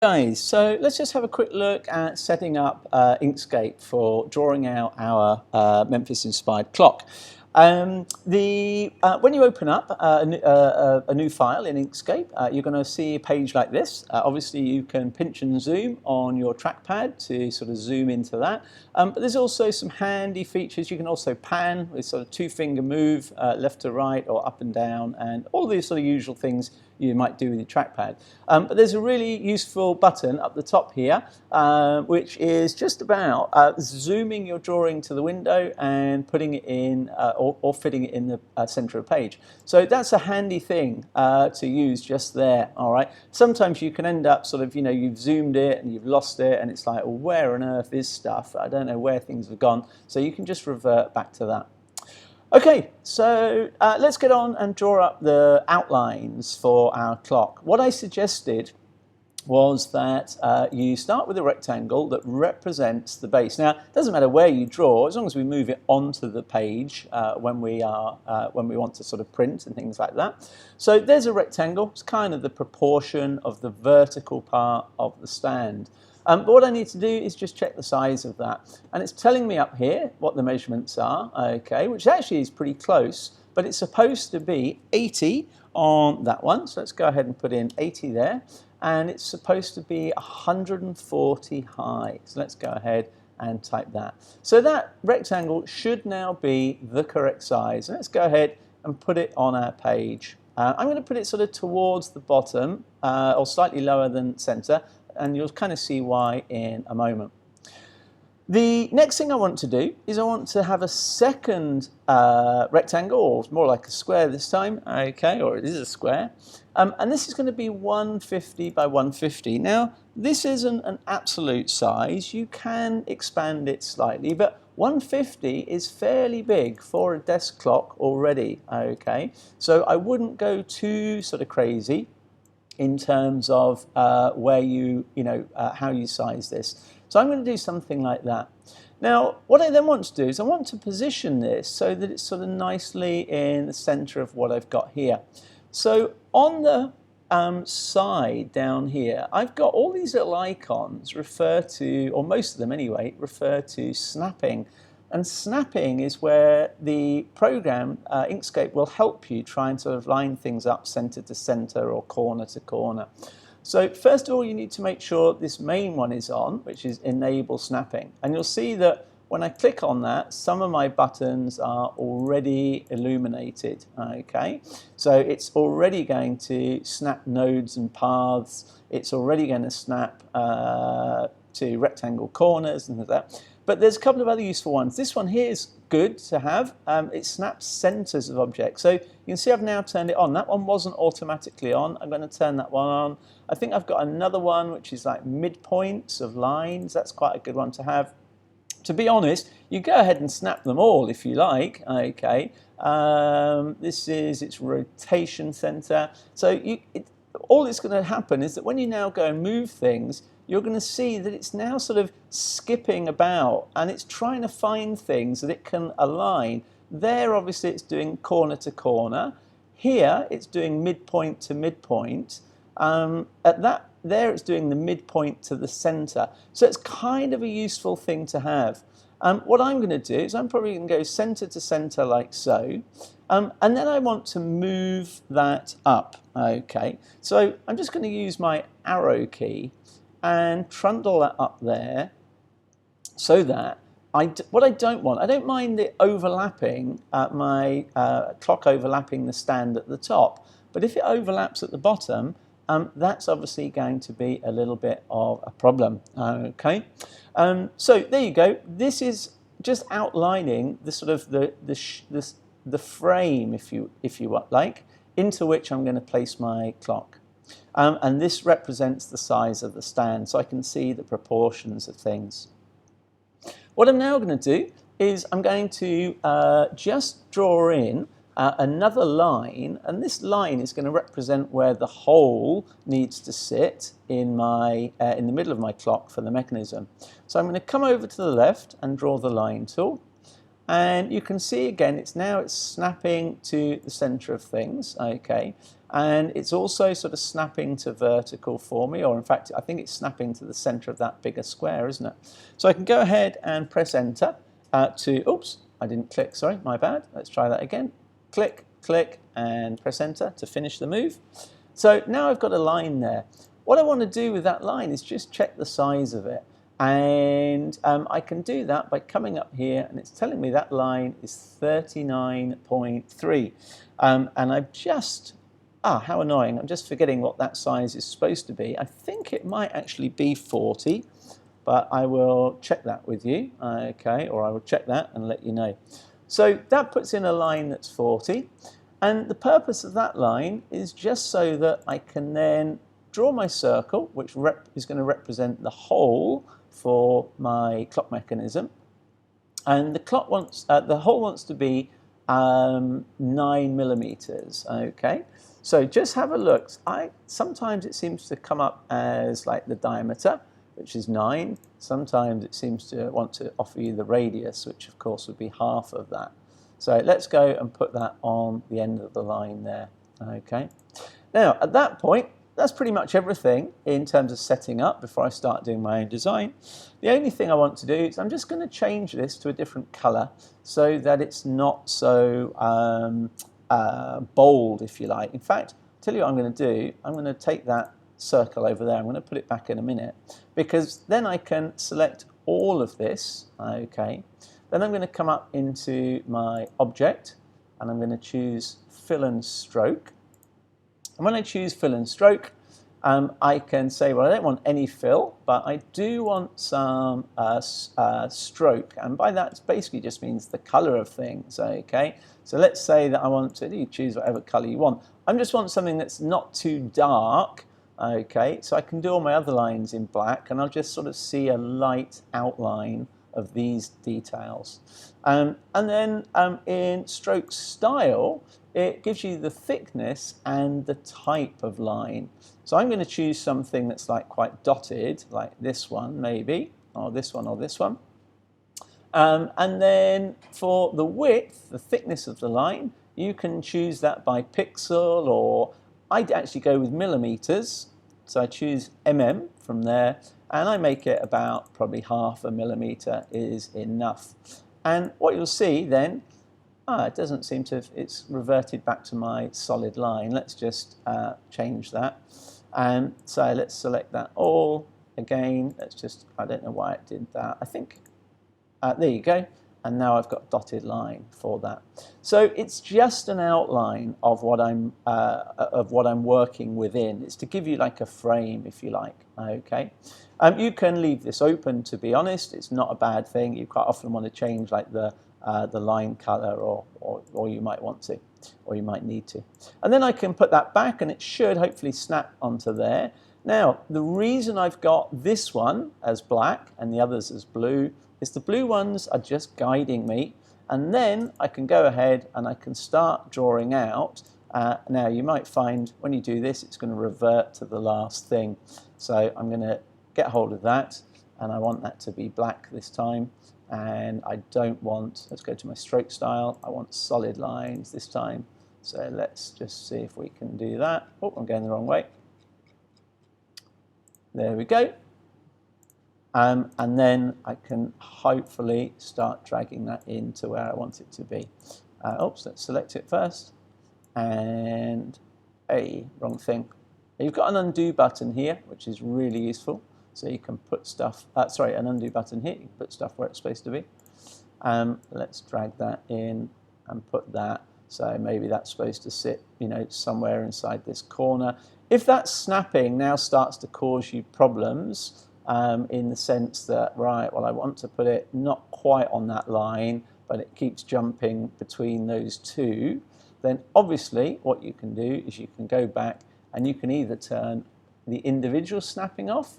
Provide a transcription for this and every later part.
Guys, so let's just have a quick look at setting up Inkscape for drawing out our Memphis inspired clock. When you open up a new file in Inkscape, you're going to see a page like this. Obviously you can pinch and zoom on your trackpad to sort of zoom into that, but there's also some handy features. You can also pan with sort of two-finger move left to right or up and down, and all these sort of usual things you might do with your trackpad. But there's a really useful button up the top here, which is just about zooming your drawing to the window and putting it in or fitting it in the center of the page. So that's a handy thing to use just there. All right. Sometimes you can end up sort of, you've zoomed it and you've lost it, and it's like, well, where on earth is stuff? I don't know where things have gone. So you can just revert back to that. Okay, so let's get on and draw up the outlines for our clock. What I suggested was that you start with a rectangle that represents the base. Now, it doesn't matter where you draw, as long as we move it onto the page when we want to sort of print and things like that. So there's a rectangle. It's kind of the proportion of the vertical part of the stand. But what I need to do is just check the size of that. And it's telling me up here what the measurements are, okay, which actually is pretty close, but it's supposed to be 80 on that one. So let's go ahead and put in 80 there. And it's supposed to be 140 high. So let's go ahead and type that. So that rectangle should now be the correct size. And let's go ahead and put it on our page. I'm going to put it sort of towards the bottom or slightly lower than center, and you'll kind of see why in a moment. The next thing I want to do is I want to have a second rectangle, or more like a square this time, okay, or it is a square, and this is going to be 150 by 150. Now, this isn't an absolute size. You can expand it slightly, but 150 is fairly big for a desk clock already, okay? So I wouldn't go too sort of crazy in terms of where how you size this. So I'm going to do something like that. Now, what I then want to do is I want to position this so that it's sort of nicely in the center of what I've got here. So on the side down here, I've got all these little icons refer to, or most of them anyway, refer to snapping. And snapping is where the program, Inkscape, will help you try and sort of line things up center to center or corner to corner. So first of all, you need to make sure this main one is on, which is enable snapping. And you'll see that when I click on that, some of my buttons are already illuminated, okay? So it's already going to snap nodes and paths. It's already going to snap to rectangle corners and that. But there's a couple of other useful ones. This one here is good to have. It snaps centers of objects. So you can see I've now turned it on. That one wasn't automatically on. I'm going to turn that one on. I think I've got another one which is like midpoints of lines. That's quite a good one to have. To be honest, you go ahead and snap them all if you like. Okay. This is its rotation center. So all that's going to happen is that when you now go and move things, you're going to see that it's now sort of skipping about and it's trying to find things that it can align. There, obviously, it's doing corner to corner. Here, it's doing midpoint to midpoint. There, it's doing the midpoint to the center. So it's kind of a useful thing to have. What I'm going to do is I'm probably going to go center to center like so. And then I want to move that up. Okay, so I'm just going to use my arrow key and trundle that up there so that what I don't want, I don't mind it overlapping my clock overlapping the stand at the top, but if it overlaps at the bottom, that's obviously going to be a little bit of a problem. Okay, so there you go. This is just outlining the sort of the frame, if you like, into which I'm going to place my clock. And this represents the size of the stand, so I can see the proportions of things. What I'm now going to do is I'm going to just draw in another line, and this line is going to represent where the hole needs to sit in the middle of my clock for the mechanism. So I'm going to come over to the left and draw the line tool. And you can see again, it's snapping to the center of things, okay? And it's also sort of snapping to vertical for me, or in fact, I think it's snapping to the center of that bigger square, isn't it? So I can go ahead and press enter oops, I didn't click, sorry, my bad. Let's try that again. Click, click, and press enter to finish the move. So now I've got a line there. What I want to do with that line is just check the size of it. And I can do that by coming up here, and it's telling me that line is 39.3. And I've just, how annoying, I'm just forgetting what that size is supposed to be. I think it might actually be 40, but I will check that with you, okay, or I will check that and let you know. So that puts in a line that's 40, and the purpose of that line is just so that I can then draw my circle, which is going to represent the hole for my clock mechanism, and the hole wants to be 9 millimeters. Okay, so just have a look. Sometimes it seems to come up as like the diameter, which is 9. Sometimes it seems to want to offer you the radius, which of course would be half of that. So let's go and put that on the end of the line there. Okay, now at that point, that's pretty much everything in terms of setting up before I start doing my own design. The only thing I want to do is I'm just going to change this to a different color so that it's not so bold, if you like. In fact, I'll tell you what I'm going to do. I'm going to take that circle over there. I'm going to put it back in a minute, because then I can select all of this. Okay. Then I'm going to come up into my object, and I'm going to choose fill and stroke. And when I choose fill and stroke, I can say, well, I don't want any fill, but I do want some stroke. And by that, it basically just means the color of things, okay? So let's say that I want to, you choose whatever color you want. I just want something that's not too dark, okay? So I can do all my other lines in black, and I'll just sort of see a light outline of these details. And then in stroke style, it gives you the thickness and the type of line. So I'm going to choose something that's like quite dotted, like this one maybe, or this one, or this one. And then for the width, the thickness of the line, you can choose that by pixel, or I'd actually go with millimeters. So I choose mm from there, and I make it about probably 0.5 millimeter is enough. And what you'll see then, it doesn't seem to have, it's reverted back to my solid line. Let's just change that. So let's select that all again. Let's just, I don't know why it did that. I think, there you go. And now I've got a dotted line for that. So it's just an outline of what I'm working within. It's to give you like a frame, if you like. Okay. You can leave this open, to be honest. It's not a bad thing. You quite often want to change like the line color, or you might want to, or you might need to. And then I can put that back, and it should hopefully snap onto there. Now, the reason I've got this one as black and the others as blue is the blue ones are just guiding me, and then I can go ahead and I can start drawing out. Now, you might find when you do this, it's going to revert to the last thing. So I'm going to get hold of that, and I want that to be black this time. And I don't want, let's go to my stroke style, I want solid lines this time. So let's just see if we can do that. Oh, I'm going the wrong way. There we go. And then I can hopefully start dragging that into where I want it to be. Oops, let's select it first. And, wrong thing. You've got an undo button here, which is really useful. So you can put stuff, an undo button here, you can put stuff where it's supposed to be. Let's drag that in and put that. So maybe that's supposed to sit, somewhere inside this corner. If that snapping now starts to cause you problems, in the sense that, right, well, I want to put it not quite on that line, but it keeps jumping between those two, then obviously what you can do is you can go back and you can either turn the individual snapping off,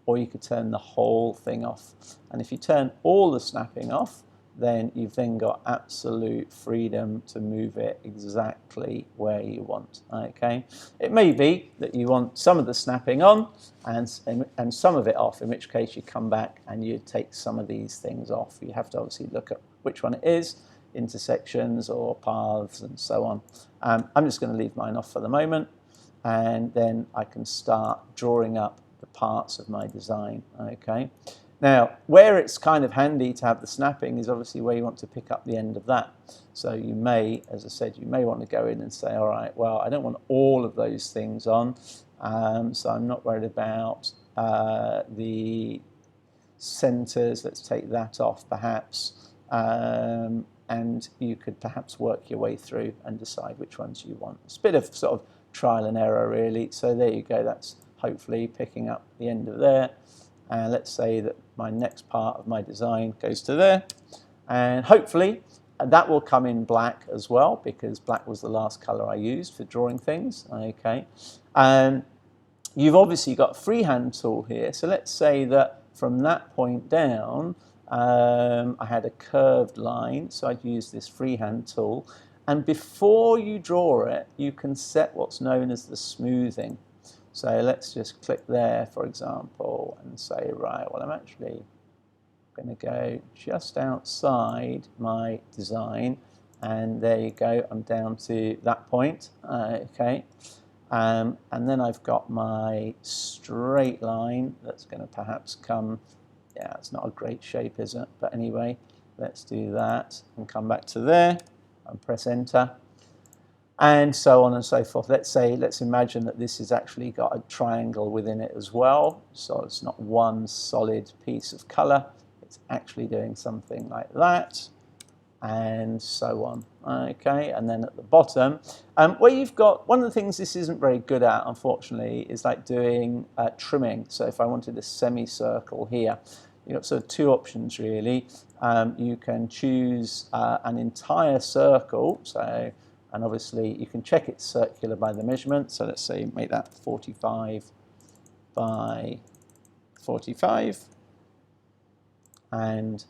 or you could turn the whole thing off. And if you turn all the snapping off, then you've then got absolute freedom to move it exactly where you want. Okay, it may be that you want some of the snapping on and some of it off, in which case you come back and you take some of these things off. You have to obviously look at which one it is, intersections or paths and so on. I'm just going to leave mine off for the moment, and then I can start drawing up the parts of my design. Okay. Now, where it's kind of handy to have the snapping is obviously where you want to pick up the end of that. So you may, as I said, you may want to go in and say, all right, well, I don't want all of those things on, so I'm not worried about the centers. Let's take that off, perhaps. And you could perhaps work your way through and decide which ones you want. It's a bit of sort of trial and error, really. So there you go. That's hopefully picking up the end of there. And let's say that my next part of my design goes to there. And hopefully that will come in black as well, because black was the last color I used for drawing things. Okay. You've obviously got a freehand tool here. So let's say that from that point down, I had a curved line. So I'd use this freehand tool. And before you draw it, you can set what's known as the smoothing. So let's just click there, for example, and say, right, well, I'm actually going to go just outside my design, and there you go, I'm down to that point. Okay, and then I've got my straight line that's going to perhaps come, yeah, it's not a great shape, is it? But anyway, let's do that and come back to there and press enter. And so on and so forth. Let's imagine that this has actually got a triangle within it as well. So it's not one solid piece of color. It's actually doing something like that, and so on. Okay, and then at the bottom, where you've got, one of the things this isn't very good at, unfortunately, is like doing trimming. So if I wanted a semicircle here, you've got sort of two options really. You can choose an entire circle, so, and obviously you can check it's circular by the measurement. So let's say make that 45 by 45. And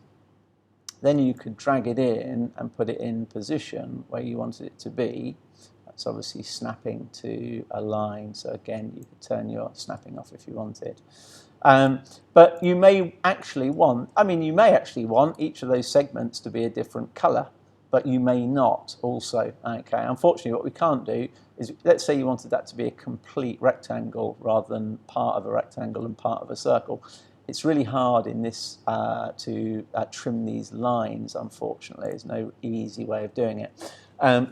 then you could drag it in and put it in position where you wanted it to be. That's obviously snapping to a line. So again, you could turn your snapping off if you wanted. But you may actually want, you may actually want each of those segments to be a different color, but you may not also. Okay, unfortunately what we can't do is, let's say you wanted that to be a complete rectangle rather than part of a rectangle and part of a circle. It's really hard in this to trim these lines, unfortunately. There's no easy way of doing it.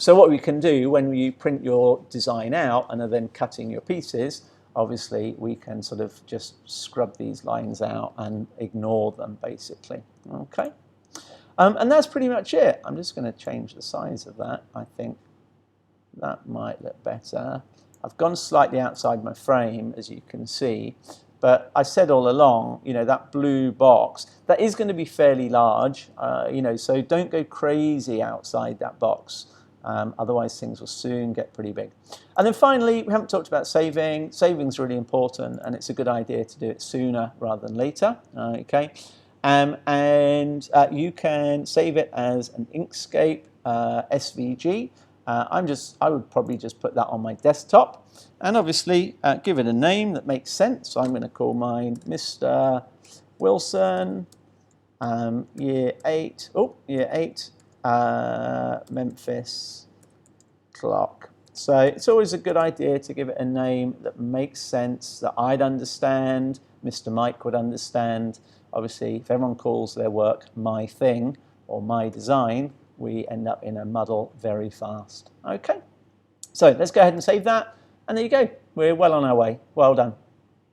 So what we can do when you print your design out and are then cutting your pieces, obviously we can sort of just scrub these lines out and ignore them basically. Okay. And that's pretty much it. I'm just going to change the size of that. I think that might look better. I've gone slightly outside my frame, as you can see, but I said all along, you know, that blue box, that is going to be fairly large, you know, so don't go crazy outside that box. Otherwise things will soon get pretty big. And then finally, we haven't talked about saving. Saving's really important, and it's a good idea to do it sooner rather than later. Okay. And you can save it as an Inkscape SVG. I would probably just put that on my desktop, and obviously give it a name that makes sense. So I'm going to call mine Mr. Wilson, year 8, Memphis clock. So it's always a good idea to give it a name that makes sense, that I'd understand, Mr. Mike would understand. Obviously, if everyone calls their work my thing or my design, we end up in a muddle very fast. Okay, so let's go ahead and save that, and there you go. We're well on our way. Well done.